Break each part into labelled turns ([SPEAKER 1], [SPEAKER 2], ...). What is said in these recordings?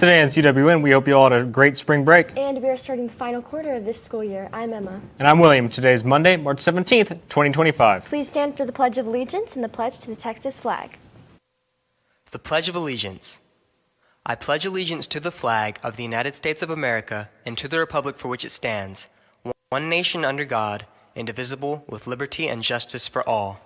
[SPEAKER 1] Today on CWN, we hope you all had a great spring break.
[SPEAKER 2] And we are starting the final quarter of this school year. I'm Emma.
[SPEAKER 1] And I'm William. Today is Monday, March 17th, 2025.
[SPEAKER 2] Please stand for the Pledge of Allegiance and the pledge to the Texas flag.
[SPEAKER 3] The Pledge of Allegiance. I pledge allegiance to the flag of the United States of America and to the republic for which it stands, one nation under God, indivisible, with liberty and justice for all.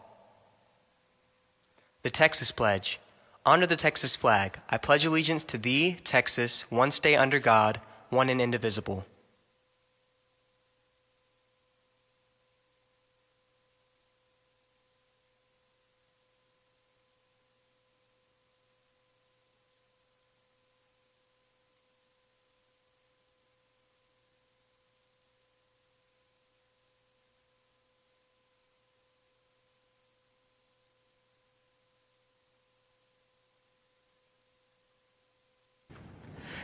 [SPEAKER 3] The Texas Pledge. Under the Texas flag, I pledge allegiance to thee, Texas, one state under God, one and indivisible.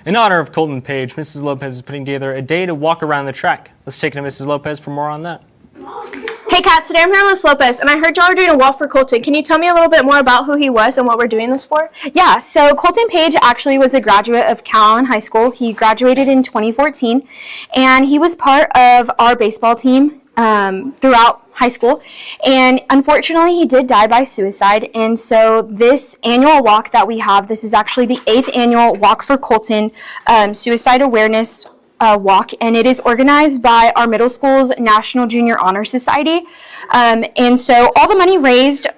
[SPEAKER 1] In honor of Colton Page, Mrs. Lopez is putting together a day to walk around the track. Let's take it to Mrs. Lopez for more on that.
[SPEAKER 4] Hey Kat, today I'm here with Miss Lopez, and I heard y'all are doing a walk for Colton. Can you tell me a little bit more about who he was and what we're doing this for?
[SPEAKER 5] Yeah, so Colton Page actually was a graduate of Calallen High School. He graduated in 2014, and he was part of our baseball team throughout high school, and unfortunately he did die by suicide. And so this annual walk that we have, this is actually the 8th annual Walk for Colton Suicide Awareness walk, and it is organized by our middle school's National Junior Honor Society. And so all the money raised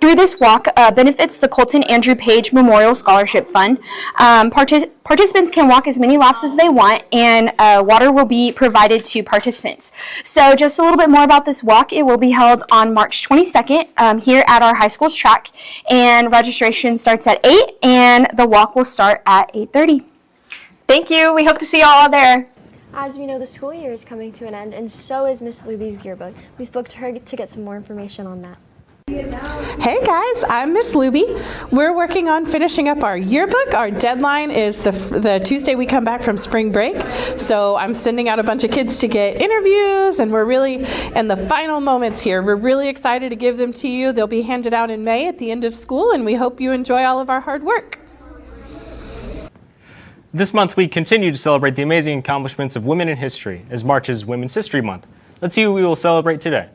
[SPEAKER 5] through this walk benefits the Colton Andrew Page Memorial Scholarship Fund. Participants can walk as many laps as they want, and water will be provided to participants. So just a little bit more about this walk. It will be held on March 22nd here at our high school's track, and registration starts at 8, and the walk will start at 8:30.
[SPEAKER 4] Thank you. We hope to see y'all there.
[SPEAKER 2] As we know, the school year is coming to an end, and so is Miss Luby's yearbook. We spoke to her to get some more information on that.
[SPEAKER 6] Hey guys, I'm Miss Luby. We're working on finishing up our yearbook. Our deadline is the Tuesday we come back from spring break. So I'm sending out a bunch of kids to get interviews, and we're really in the final moments here. We're really excited to give them to you. They'll be handed out in May at the end of school, and we hope you enjoy all of our hard work.
[SPEAKER 1] This month, we continue to celebrate the amazing accomplishments of women in history, as March is Women's History Month. Let's see who we will celebrate today.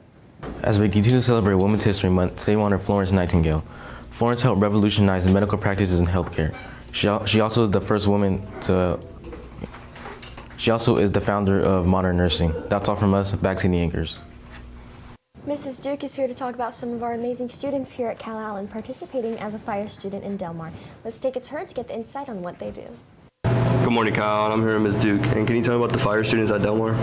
[SPEAKER 7] As we continue to celebrate Women's History Month, today we honor Florence Nightingale. Florence helped revolutionize medical practices in healthcare. She also is the first woman to. She also is the founder of modern nursing. That's all from us. Back to the anchors.
[SPEAKER 2] Mrs. Duke is here to talk about some of our amazing students here at Calallen participating as a fire student in Del Mar. Let's take it to her to get the insight on what they do.
[SPEAKER 8] Good morning, Kyle. I'm here with Ms. Duke. And can you tell me about the fire students at Del Mar?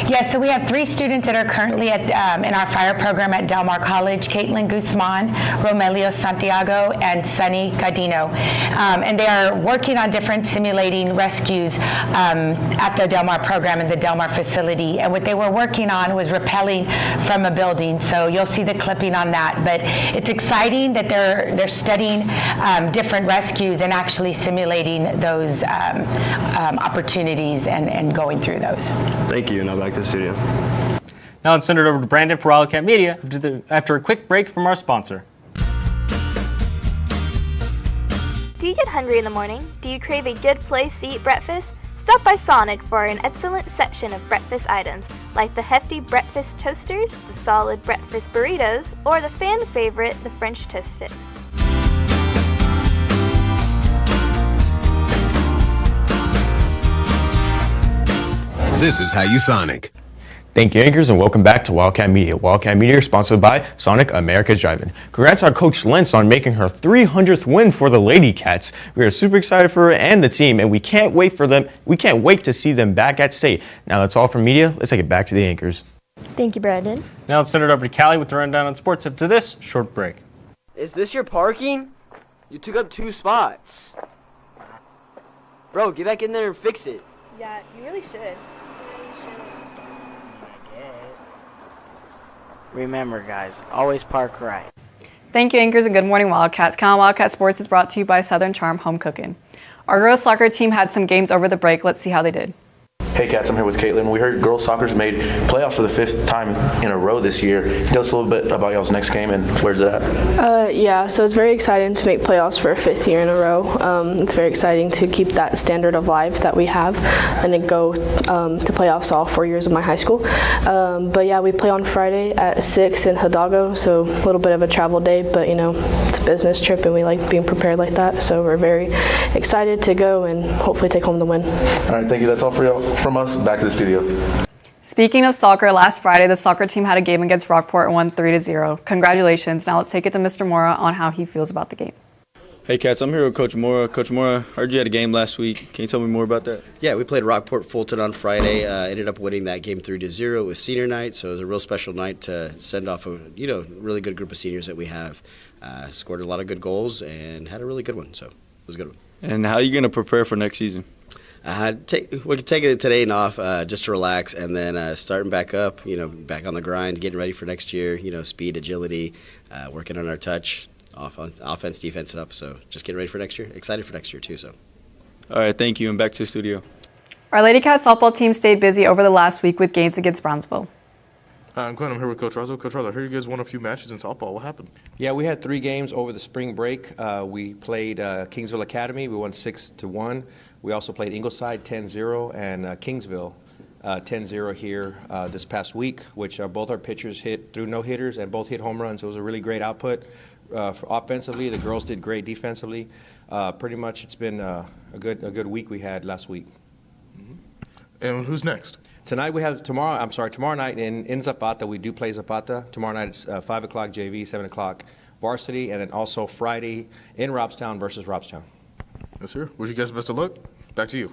[SPEAKER 9] Yes, so we have 3 students that are currently at, in our fire program at Del Mar College: Caitlin Guzman, Romelio Santiago, and Sunny Cadino. And they are working on different simulating rescues at the Del Mar program in the Del Mar facility. And what they were working on was rappelling from a building. So you'll see the clipping on that. But it's exciting that they're studying different rescues and actually simulating those opportunities and going through those.
[SPEAKER 8] Thank you. Now back to the studio.
[SPEAKER 1] Now let's send it over to Brandon for Wildcat Media after a quick break from our sponsor.
[SPEAKER 10] Do you get hungry in the morning? Do you crave a good place to eat breakfast? Stop by Sonic for an excellent section of breakfast items like the hefty breakfast toasters, the solid breakfast burritos, or the fan favorite, the French toast sticks.
[SPEAKER 11] This is How You Sonic.
[SPEAKER 12] Thank you, anchors, and welcome back to Wildcat Media. Wildcat Media is sponsored by Sonic America's Drive-In. Congrats on Coach Lentz on making her 300th win for the Lady Cats. We are super excited for her and the team, and we can't wait to see them back at state. Now that's all from media. Let's take it back to the anchors.
[SPEAKER 2] Thank you, Brandon.
[SPEAKER 1] Now let's send it over to Callie with the rundown on sports after this short break.
[SPEAKER 13] Is this your parking? You took up 2 spots. Bro, get back in there and fix it.
[SPEAKER 10] Yeah, you really should.
[SPEAKER 13] Remember, guys, always park right.
[SPEAKER 14] Thank you, anchors, and good morning, Wildcats. Calallen Wildcat Sports is brought to you by Southern Charm Home Cooking. Our girls soccer team had some games over the break. Let's see how they did.
[SPEAKER 15] Hey Cats, I'm here with Caitlin. We heard girls soccer's made playoffs for the 5th time in a row this year. Can you tell us a little bit about y'all's next game and where's it at?
[SPEAKER 16] Yeah, so it's very exciting to make playoffs for a 5th year in a row. It's very exciting to keep that standard of life that we have and then go to playoffs all 4 years of my high school. But yeah, we play on Friday at 6 in Hidalgo, so a little bit of a travel day, but you know, it's a business trip and we like being prepared like that. So we're very excited to go and hopefully take home the win.
[SPEAKER 15] All right, thank you. That's all from us. Back to the studio.
[SPEAKER 14] Speaking of soccer, last Friday the soccer team had a game against Rockport and won 3-0. Congratulations. Now let's take it to Mr. Mora on how he feels about the game.
[SPEAKER 17] Hey Cats, I'm here with Coach Mora. Coach Mora, heard you had a game last week. Can you tell me more about that?
[SPEAKER 18] Yeah, we played Rockport Fulton on Friday. Ended up winning that game 3-0. It was senior night, so it was a real special night to send off a really good group of seniors that we have. Scored a lot of good goals and had a really good one, so it was a good one.
[SPEAKER 17] And how are you going to prepare for next season?
[SPEAKER 18] We could take it today and off just to relax, and then starting back up, back on the grind, getting ready for next year, speed, agility, working on our touch, offense, defense stuff. So just getting ready for next year. Excited for next year too. So.
[SPEAKER 17] All right, thank you, and back to the studio.
[SPEAKER 14] Our Lady Cat softball team stayed busy over the last week with games against Brownsville.
[SPEAKER 19] Hi, I'm Glenn. I'm here with Coach Razzo. Coach Razzo, I heard you guys won a few matches in softball. What happened?
[SPEAKER 20] Yeah, we had 3 games over the spring break. We played Kingsville Academy. We won 6-1. We also played Ingleside 10-0 and Kingsville 10-0 here this past week, which both our pitchers hit through no-hitters and both hit home runs. It was a really great output for offensively. The girls did great defensively. Pretty much it's been a good week we had last week.
[SPEAKER 19] Mm-hmm. And who's next?
[SPEAKER 20] Tonight we have tomorrow night in Zapata. We do play Zapata. Tomorrow night it's 5 o'clock JV, 7 o'clock varsity, and then also Friday in Robstown versus Robstown.
[SPEAKER 19] Yes, sir. Wish you guys best of luck. Back to you.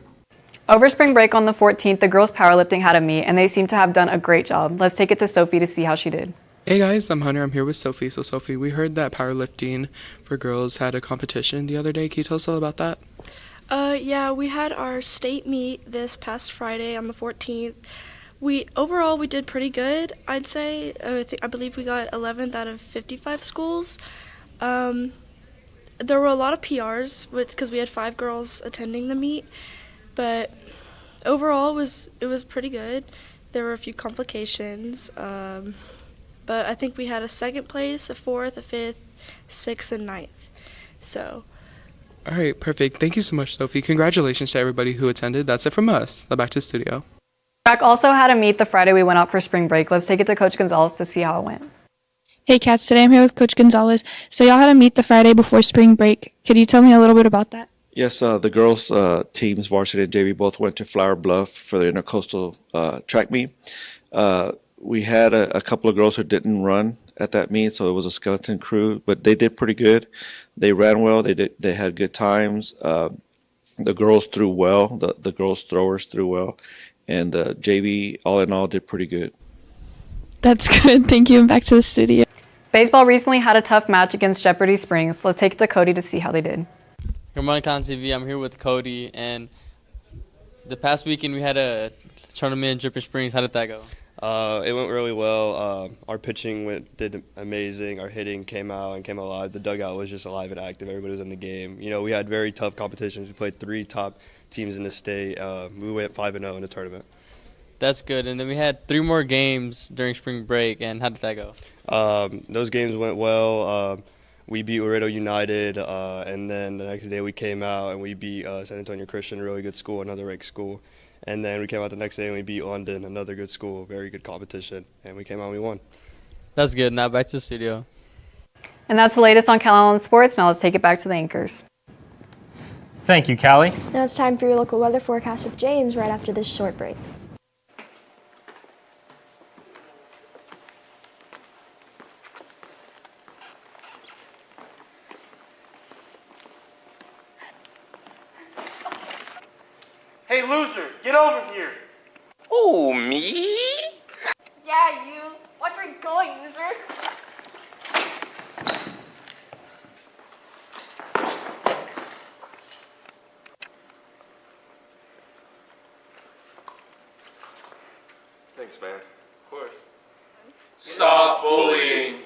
[SPEAKER 14] Over spring break on the 14th, the girls powerlifting had a meet, and they seem to have done a great job. Let's take it to Sophie to see how she did.
[SPEAKER 21] Hey guys, I'm Hunter. I'm here with Sophie. So Sophie, we heard that powerlifting for girls had a competition the other day. Can you tell us all about that?
[SPEAKER 22] Yeah, we had our state meet this past Friday on the 14th. Overall we did pretty good, I'd say. I believe we got 11th out of 55 schools. There were a lot of PRs because we had 5 girls attending the meet, but overall it was pretty good. There were a few complications, but I think we had a 2nd place, a 4th, a 5th, 6th, and 9th. So.
[SPEAKER 21] All right, perfect. Thank you so much, Sophie. Congratulations to everybody who attended. That's it from us. Now back to the studio.
[SPEAKER 14] Track also had a meet the Friday we went out for spring break. Let's take it to Coach Gonzalez to see how it went.
[SPEAKER 23] Hey Cats, today I'm here with Coach Gonzalez. So y'all had a meet the Friday before spring break. Could you tell me a little bit about that?
[SPEAKER 24] Yes, the girls' teams, varsity and JV, both went to Flower Bluff for the intercoastal track meet. We had a couple of girls who didn't run at that meet, so it was a skeleton crew, but they did pretty good. They ran well. They had good times. The girls threw well. The girls throwers threw well, and the JV, all in all, did pretty good.
[SPEAKER 23] That's good. Thank you. And back to the studio.
[SPEAKER 14] Baseball recently had a tough match against Jeopardy Springs. Let's take it to Cody to see how they did.
[SPEAKER 25] Good morning, Calallen TV. I'm here with Cody, and the past weekend we had a tournament in Jeopardy Springs. How did that go?
[SPEAKER 8] It went really well. Our pitching did amazing. Our hitting came out and came alive. The dugout was just alive and active. Everybody was in the game. We had very tough competitions. We played 3 top teams in the state. We went 5-0 in the tournament.
[SPEAKER 25] That's good. And then we had 3 more games during spring break. And how did that go?
[SPEAKER 8] Those games went well. We beat Laredo United, and then the next day we came out and we beat San Antonio Christian, a really good school, another ranked school. And then we came out the next day and we beat London, another good school, very good competition. And we came out and we won.
[SPEAKER 25] That's good. Now back to the studio.
[SPEAKER 14] And that's the latest on Calallen Sports. Now let's take it back to the anchors.
[SPEAKER 1] Thank you, Callie.
[SPEAKER 2] Now it's time for your local weather forecast with James right after this short break.
[SPEAKER 26] Hey, loser, get over here.
[SPEAKER 27] Oh, me?
[SPEAKER 4] Yeah, you. Watch where you're going, loser.
[SPEAKER 27] Thanks, man. Of course.
[SPEAKER 26] Stop bullying.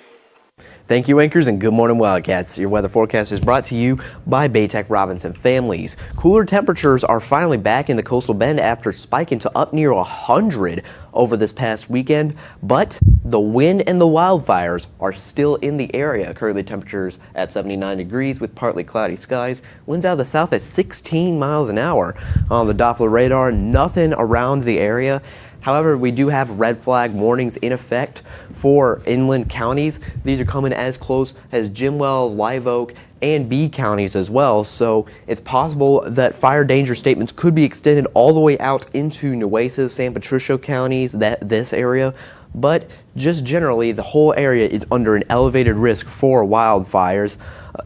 [SPEAKER 3] Thank you, anchors, and good morning, Wildcats. Your weather forecast is brought to you by Baytech Robinson Families. Cooler temperatures are finally back in the coastal bend after spiking to up near 100 over this past weekend, but the wind and the wildfires are still in the area. Currently temperatures at 79 degrees with partly cloudy skies. Winds out of the south at 16 miles an hour. On the Doppler radar, nothing around the area. However, we do have red flag warnings in effect for inland counties. These are coming as close as Jim Wells, Live Oak, and B counties as well. So it's possible that fire danger statements could be extended all the way out into Nueces, San Patricio counties, this area. But just generally, the whole area is under an elevated risk for wildfires.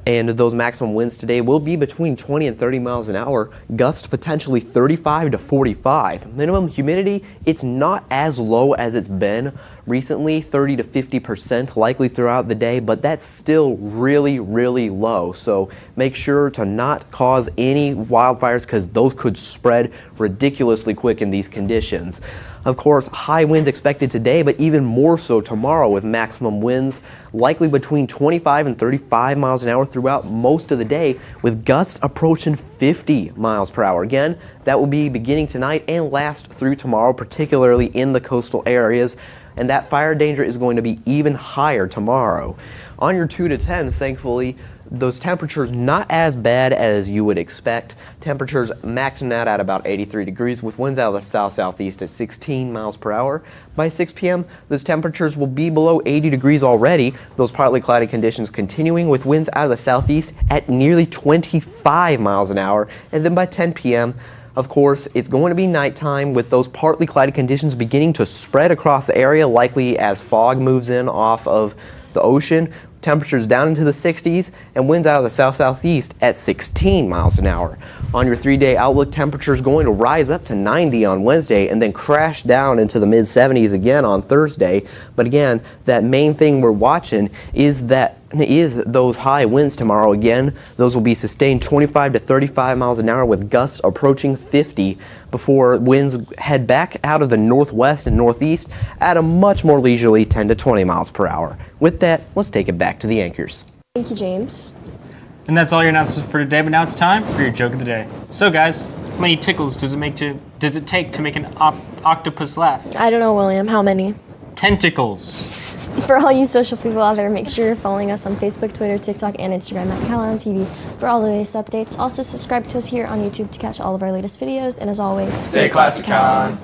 [SPEAKER 3] And those maximum winds today will be between 20 and 30 miles an hour, gusts potentially 35 to 45. Minimum humidity, it's not as low as it's been recently, 30 to 50% likely throughout the day, but that's still really, really low. So make sure to not cause any wildfires because those could spread ridiculously quick in these conditions. Of course, high winds expected today, but even more so tomorrow with maximum winds likely between 25 and 35 miles an hour throughout most of the day, with gusts approaching 50 miles per hour. Again, that will be beginning tonight and last through tomorrow, particularly in the coastal areas, and that fire danger is going to be even higher tomorrow. On your 2 to 10, thankfully, those temperatures not as bad as you would expect. Temperatures maxing out at about 83 degrees with winds out of the south-southeast at 16 miles per hour. By 6 p.m., those temperatures will be below 80 degrees already. Those partly cloudy conditions continuing with winds out of the southeast at nearly 25 miles an hour. And then by 10 p.m., of course, it's going to be nighttime with those partly cloudy conditions beginning to spread across the area, likely as fog moves in off of the ocean. Temperatures down into the 60s and winds out of the south-southeast at 16 miles an hour. On your 3-day outlook, temperatures going to rise up to 90 on Wednesday and then crash down into the mid-70s again on Thursday. But again, that main thing we're watching is those high winds tomorrow. Again, those will be sustained 25 to 35 miles an hour with gusts approaching 50 before winds head back out of the northwest and northeast at a much more leisurely 10 to 20 miles per hour. With that, let's take it back to the anchors.
[SPEAKER 2] Thank you, James.
[SPEAKER 1] And that's all your announcements for today, but now it's time for your joke of the day. So guys, how many tickles does it take to make an octopus laugh?
[SPEAKER 2] I don't know, William. How many?
[SPEAKER 1] Tentacles.
[SPEAKER 2] For all you social people out there, make sure you're following us on Facebook, Twitter, TikTok, and Instagram at Calallen TV for all the latest updates. Also, subscribe to us here on YouTube to catch all of our latest videos. And as always,
[SPEAKER 5] stay classy, Calallen.